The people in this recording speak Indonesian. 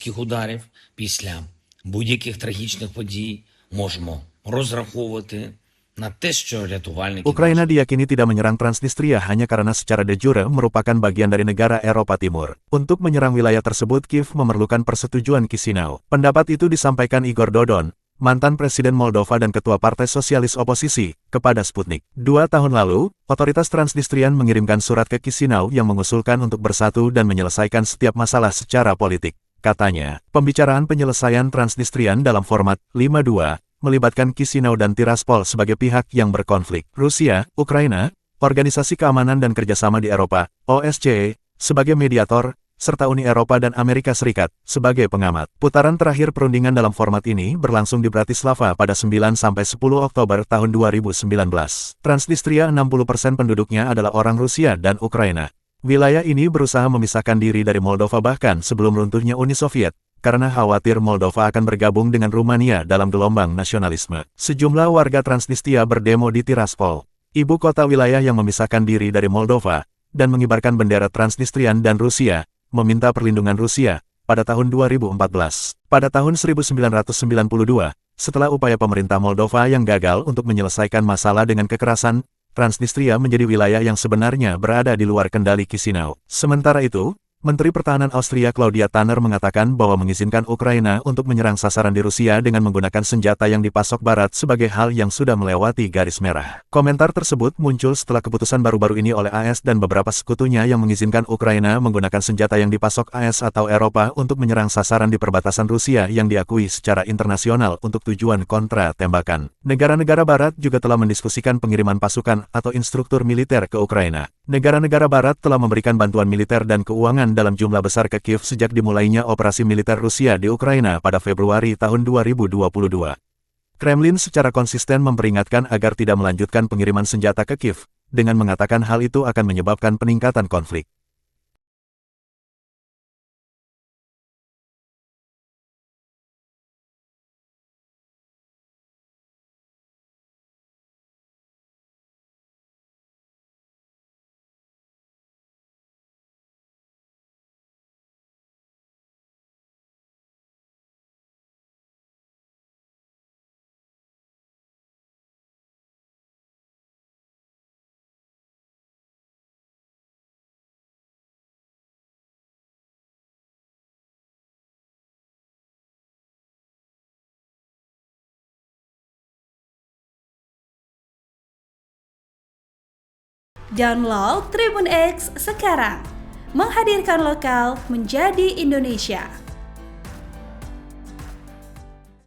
ударів після будь-яких трагічних подій можемо розраховувати на те, що рятувальники Ukraina diyakini tidak menyerang Transnistria hanya karena secara de jure merupakan bagian dari negara Eropa Timur. Untuk menyerang wilayah tersebut, Kiev memerlukan persetujuan Chisinau. Pendapat itu disampaikan Igor Dodon, mantan Presiden Moldova dan Ketua Partai Sosialis Oposisi, kepada Sputnik. 2 tahun lalu, otoritas Transnistrian mengirimkan surat ke Chisinau yang mengusulkan untuk bersatu dan menyelesaikan setiap masalah secara politik. Katanya, pembicaraan penyelesaian Transnistrian dalam format 5-2 melibatkan Chisinau dan Tiraspol sebagai pihak yang berkonflik. Rusia, Ukraina, Organisasi Keamanan dan Kerjasama di Eropa, OSCE, sebagai mediator, serta Uni Eropa dan Amerika Serikat, sebagai pengamat. Putaran terakhir perundingan dalam format ini berlangsung di Bratislava pada 9-10 Oktober tahun 2019. Transnistria 60% penduduknya adalah orang Rusia dan Ukraina. Wilayah ini berusaha memisahkan diri dari Moldova bahkan sebelum runtuhnya Uni Soviet, karena khawatir Moldova akan bergabung dengan Rumania dalam gelombang nasionalisme. Sejumlah warga Transnistria berdemo di Tiraspol, ibu kota wilayah yang memisahkan diri dari Moldova, dan mengibarkan bendera Transnistrian dan Rusia, meminta perlindungan Rusia, pada tahun 2014. Pada tahun 1992, setelah upaya pemerintah Moldova yang gagal untuk menyelesaikan masalah dengan kekerasan, Transnistria menjadi wilayah yang sebenarnya berada di luar kendali Chisinau. Sementara itu, Menteri Pertahanan Austria Claudia Tanner mengatakan bahwa mengizinkan Ukraina untuk menyerang sasaran di Rusia dengan menggunakan senjata yang dipasok Barat sebagai hal yang sudah melewati garis merah. Komentar tersebut muncul setelah keputusan baru-baru ini oleh AS dan beberapa sekutunya yang mengizinkan Ukraina menggunakan senjata yang dipasok AS atau Eropa untuk menyerang sasaran di perbatasan Rusia yang diakui secara internasional untuk tujuan kontra tembakan. Negara-negara Barat juga telah mendiskusikan pengiriman pasukan atau instruktur militer ke Ukraina. Negara-negara Barat telah memberikan bantuan militer dan keuangan dalam jumlah besar ke Kiev sejak dimulainya operasi militer Rusia di Ukraina pada Februari tahun 2022. Kremlin secara konsisten memperingatkan agar tidak melanjutkan pengiriman senjata ke Kiev, dengan mengatakan hal itu akan menyebabkan peningkatan konflik. Download Tribun X sekarang, menghadirkan lokal menjadi Indonesia.